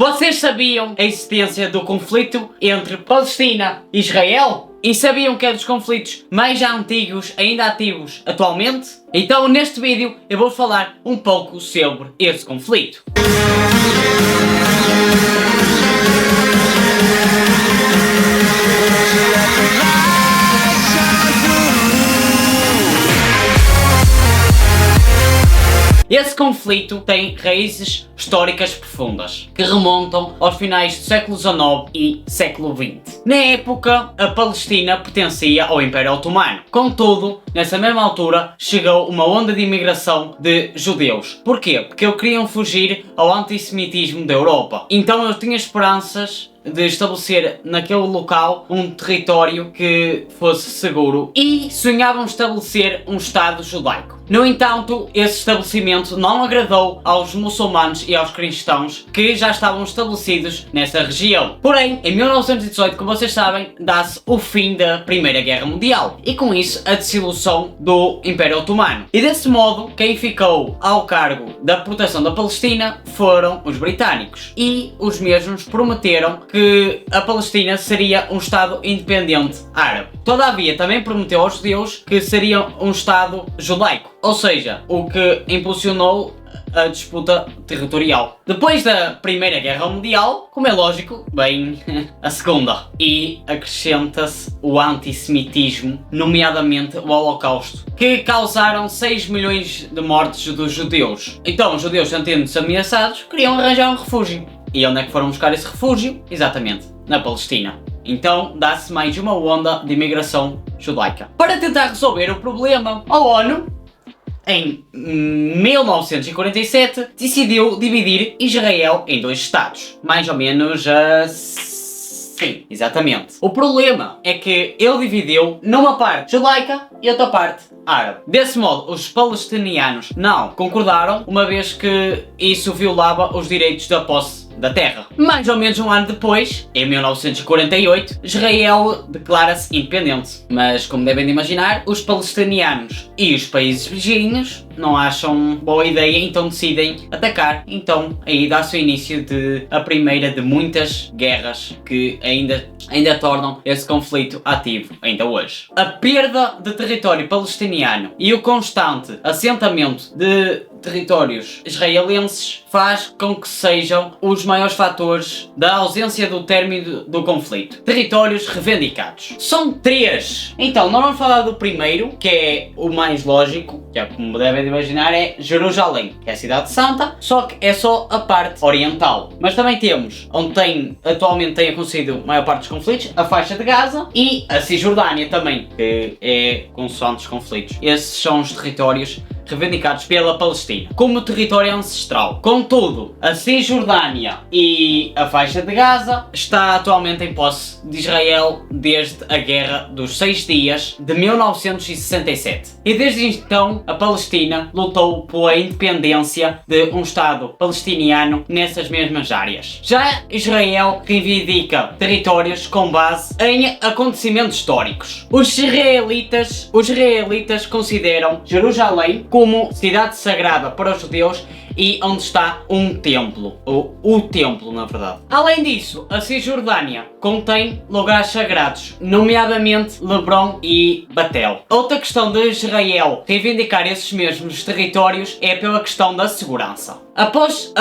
Vocês sabiam a existência do conflito entre Palestina e Israel? E sabiam que é dos conflitos mais antigos ainda ativos atualmente? Então neste vídeo eu vou falar um pouco sobre esse conflito. Esse conflito tem raízes históricas profundas, que remontam aos finais do século XIX e século XX. Na época, a Palestina pertencia ao Império Otomano. Contudo, nessa mesma altura, chegou uma onda de imigração de judeus. Porquê? Porque eles queriam fugir ao antissemitismo da Europa. Então eu tinha esperanças de estabelecer naquele local um território que fosse seguro e sonhavam estabelecer um Estado judaico. No entanto, esse estabelecimento não agradou aos muçulmanos e aos cristãos que já estavam estabelecidos nessa região. Porém, em 1918, como vocês sabem, dá-se o fim da Primeira Guerra Mundial e com isso a dissolução do Império Otomano. E desse modo, quem ficou ao cargo da proteção da Palestina foram os britânicos e os mesmos prometeram que a Palestina seria um Estado independente árabe. Todavia, também prometeu aos judeus que seria um Estado judaico, ou seja, o que impulsionou a disputa territorial. Depois da Primeira Guerra Mundial, como é lógico, vem a Segunda e acrescenta-se o antissemitismo, nomeadamente o Holocausto, que causaram 6 milhões de mortes dos judeus. Então, os judeus, sentindo-se ameaçados, queriam arranjar um refúgio. E onde é que foram buscar esse refúgio? Exatamente, na Palestina. Então dá-se mais uma onda de imigração judaica. Para tentar resolver o problema, a ONU, em 1947, decidiu dividir Israel em 2 estados. Mais ou menos assim, exatamente. O problema é que ele dividiu numa parte judaica e outra parte árabe. Desse modo, os palestinianos não concordaram, uma vez que isso violava os direitos da posse da terra. Mais ou menos um ano depois, em 1948, Israel declara-se independente. Mas, como devem de imaginar, os palestinianos e os países vizinhos não acham boa ideia, então decidem atacar. Então, aí dá-se o início de a primeira de muitas guerras que ainda tornam esse conflito ativo, ainda hoje. A perda de território palestiniano e o constante assentamento de territórios israelenses faz com que sejam os maiores fatores da ausência do término do conflito. Territórios reivindicados. São 3. Então, nós vamos falar do primeiro, que é o mais lógico, que é, como devem imaginar, é Jerusalém, que é a cidade santa, só que é só a parte oriental. Mas também temos, onde atualmente tem acontecido a maior parte dos conflitos, a faixa de Gaza e a Cisjordânia também, que é consoante os conflitos. Esses são os territórios reivindicados pela Palestina como território ancestral. Contudo, a Cisjordânia e a faixa de Gaza está atualmente em posse de Israel desde a Guerra dos 6 Dias de 1967. E desde então a Palestina lutou pela independência de um Estado palestiniano nessas mesmas áreas. Já Israel reivindica territórios com base em acontecimentos históricos. Os israelitas consideram Jerusalém como cidade sagrada para os judeus e onde está um templo, ou o templo na verdade. Além disso, a Cisjordânia contém lugares sagrados, nomeadamente Lebron e Batel. Outra questão de Israel reivindicar esses mesmos territórios é pela questão da segurança. Após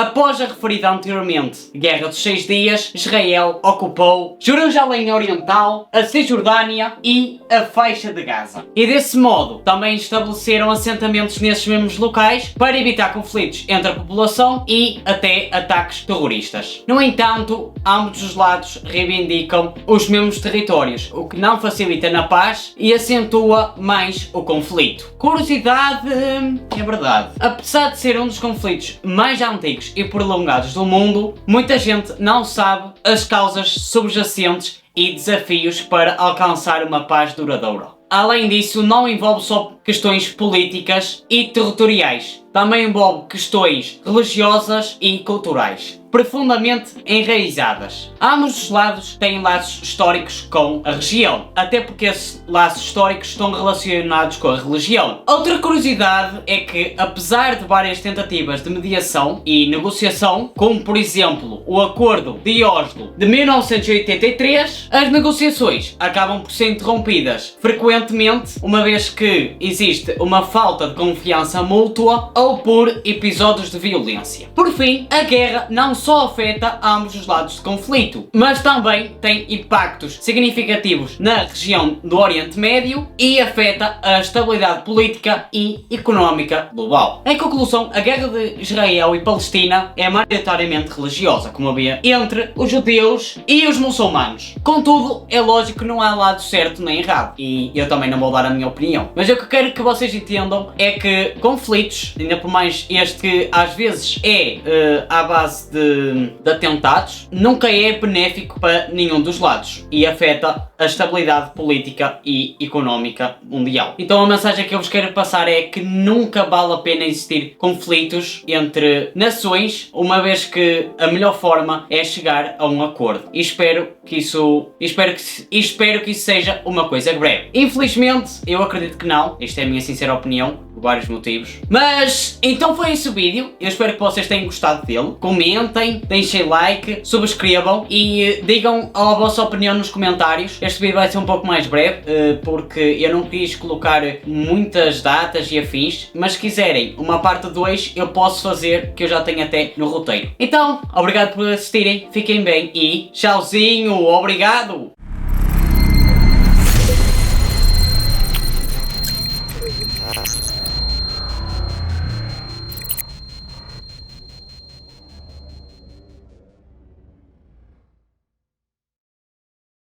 a referida anteriormente Guerra dos 6 Dias, Israel ocupou Jerusalém Oriental, a Cisjordânia e a faixa de Gaza. E desse modo também estabeleceram assentamentos nesses mesmos locais para evitar conflitos entre a população e até ataques terroristas. No entanto, ambos os lados reivindicam os mesmos territórios, o que não facilita na paz e acentua mais o conflito. Curiosidade, é verdade. Apesar de ser um dos conflitos mais antigos e prolongados do mundo, muita gente não sabe as causas subjacentes e desafios para alcançar uma paz duradoura. Além disso, não envolve só questões políticas e territoriais, também envolve questões religiosas e culturais. profundamente enraizadas. Ambos os lados têm laços históricos com a região, até porque esses laços históricos estão relacionados com a religião. Outra curiosidade é que, apesar de várias tentativas de mediação e negociação, como por exemplo o Acordo de Oslo de 1983, as negociações acabam por ser interrompidas frequentemente, uma vez que existe uma falta de confiança mútua ou por episódios de violência. Por fim, a guerra não só afeta ambos os lados de conflito, mas também tem impactos significativos na região do Oriente Médio e afeta a estabilidade política e económica global. Em conclusão, a guerra de Israel e Palestina é maioritariamente religiosa, como havia entre os judeus e os muçulmanos. Contudo, é lógico que não há lado certo nem errado, e eu também não vou dar a minha opinião. Mas o que eu quero que vocês entendam é que conflitos, ainda por mais este que às vezes é à base de atentados, nunca é benéfico para nenhum dos lados e afeta a estabilidade política e económica mundial. Então a mensagem que eu vos quero passar é que nunca vale a pena existir conflitos entre nações, uma vez que a melhor forma é chegar a um acordo. E espero que isso seja uma coisa breve. Infelizmente, eu acredito que não. Esta é a minha sincera opinião, por vários motivos. Mas, então foi esse o vídeo. Eu espero que vocês tenham gostado dele. Comentem, deixem like, subscrevam e digam a vossa opinião nos comentários. Este vídeo vai ser um pouco mais breve, porque eu não quis colocar muitas datas e afins, mas se quiserem uma parte 2, eu posso fazer, que eu já tenho até no roteiro. Então, obrigado por assistirem, fiquem bem e tchauzinho, obrigado!